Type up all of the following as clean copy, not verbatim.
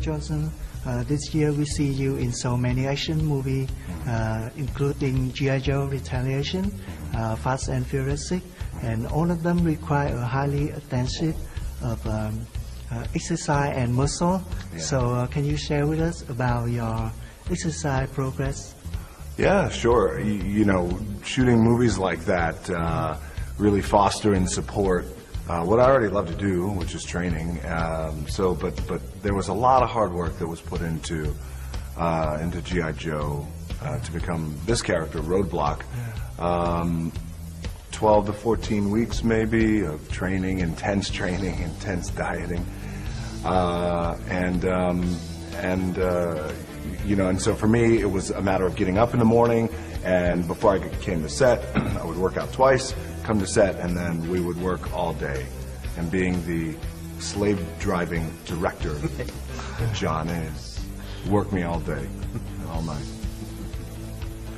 Johnson. This year we see you in so many action movies, including G.I.Joe Retaliation, Fast and Furious 6, and all of them require a highly intensive of exercise and muscle. Yeah. So can you share with us about your exercise progress? Yeah, sure. You know, shooting movies like that really foster and support what I already love to do, which is training. But there was a lot of hard work that was put into G.I. Joe to become this character, Roadblock. 12 to 14 weeks maybe of training, intense dieting, you know, and so for me it was a matter of getting up in the morning, and before I came to set, I would work out twice, come to set, and then we would work all day. And being the slave-driving director that John is, work me all day and all night.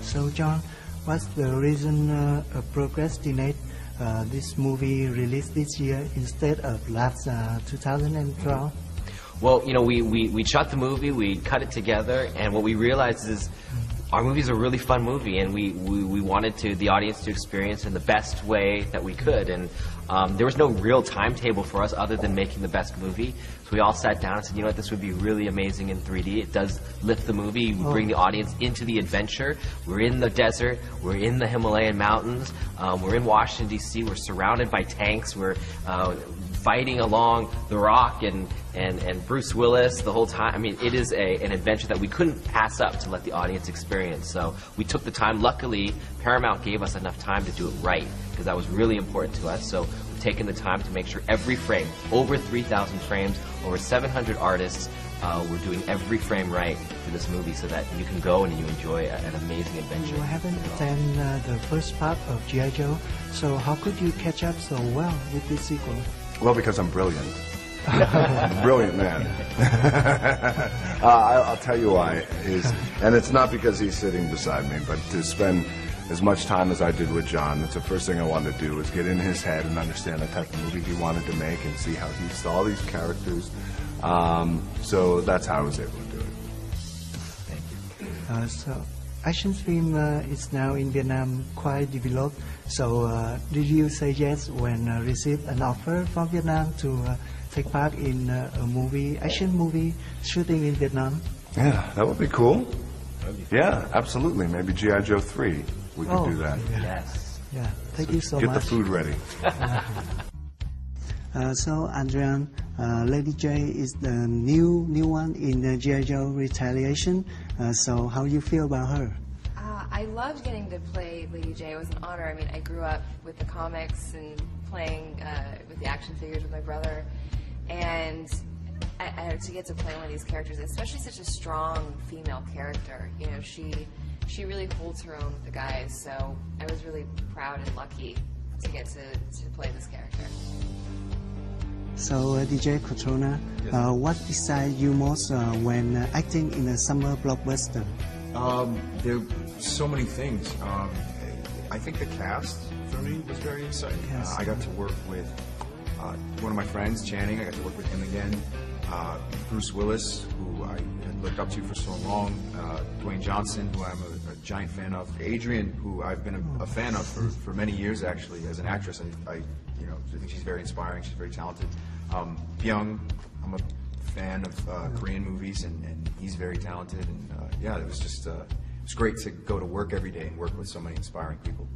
So John, what's the reason procrastinate this movie released this year instead of last 2012? Well, you know, we shot the movie, we cut it together, and what we realized is our movie's a really fun movie, and we wanted the audience to experience it in the best way that we could. And there was no real timetable for us other than making the best movie. So we all sat down and said, you know what, this would be really amazing in 3D. It does lift the movie. We bring the audience into the adventure. We're in the desert. We're in the Himalayan mountains. We're in Washington, D.C. We're surrounded by tanks. We're fighting along The Rock and Bruce Willis the whole time. I mean, it is an adventure that we couldn't pass up to let the audience experience. So we took the time. Luckily, Paramount gave us enough time to do it right, because that was really important to us. So we've taken the time to make sure every frame, over 3,000 frames, over 700 artists, we're doing every frame right for this movie so that you can go and you enjoy an amazing adventure. You haven't attended the first part of G.I. Joe, so how could you catch up so well with this sequel? Well, because I'm brilliant. Brilliant man. I'll tell you why. And it's not because he's sitting beside me, but to spend as much time as I did with John, that's the first thing I wanted to do, was get in his head and understand the type of movie he wanted to make and see how he saw these characters. So that's how I was able to do it. Thank you. So action film is now in Vietnam quite developed. So did you say yes when received an offer from Vietnam to take part in a action movie shooting in Vietnam? Yeah, that would be cool. Yeah, absolutely. Maybe G.I. Joe 3. We could do that. Yeah. Yes. Yeah. Thank you so much. much. Get the food ready. So, Adrian, Lady J is the new one in G.I. Joe Retaliation. So, how do you feel about her? I loved getting to play Lady J. It was an honor. I mean, I grew up with the comics and playing with the action figures with my brother. And to get to play one of these characters, especially such a strong female character, you know, she really holds her own with the guys. So I was really proud and lucky to get to play this character. So, DJ Cotrona, what excites you most when acting in a summer blockbuster? There are so many things. I think the cast for me was very exciting. I got to work with one of my friends, Channing. I got to work with him again. Bruce Willis, who I had looked up to for so long. Dwayne Johnson, who I'm a giant fan of. Adrian, who I've been a fan of for many years, actually, as an actress. I think she's very inspiring. She's very talented. Byung, I'm a fan of Korean movies, and he's very talented. And yeah, it was just it's great to go to work every day and work with so many inspiring people.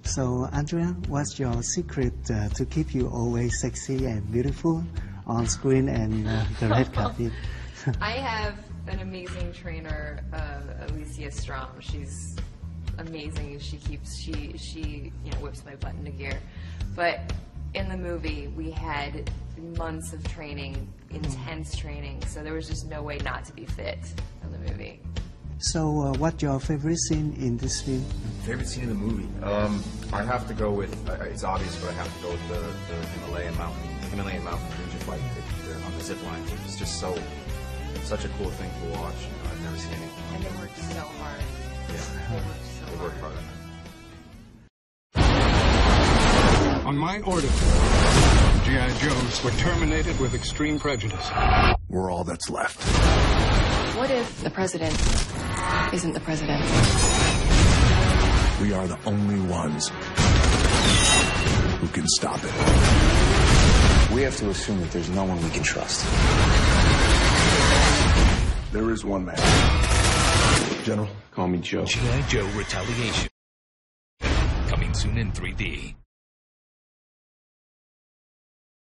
So, Andrea, what's your secret to keep you always sexy and beautiful on screen and the red carpet? I have an amazing trainer, Alicia Strom. She's amazing. She whips my butt into gear. But in the movie, we had months of training, intense training, so there was just no way not to be fit in the movie. So, what's your favorite scene in this film? Favorite scene in the movie? I have to go with, it's obvious, but I have to go with the Himalayan mountain ninja fight on the zip line. It's just such a cool thing to watch. I've never seen anything like And that. they worked so hard. Yeah, They worked so hard. On my order, G.I. Joe Republicans were terminated with extreme prejudice. We're all that's left. What if the president isn't the president? We are the only ones who can stop it. We have to assume that there's no one we can trust. There is one man. General, Call me Joe. G.I.Joe Retaliation. Coming soon in 3D.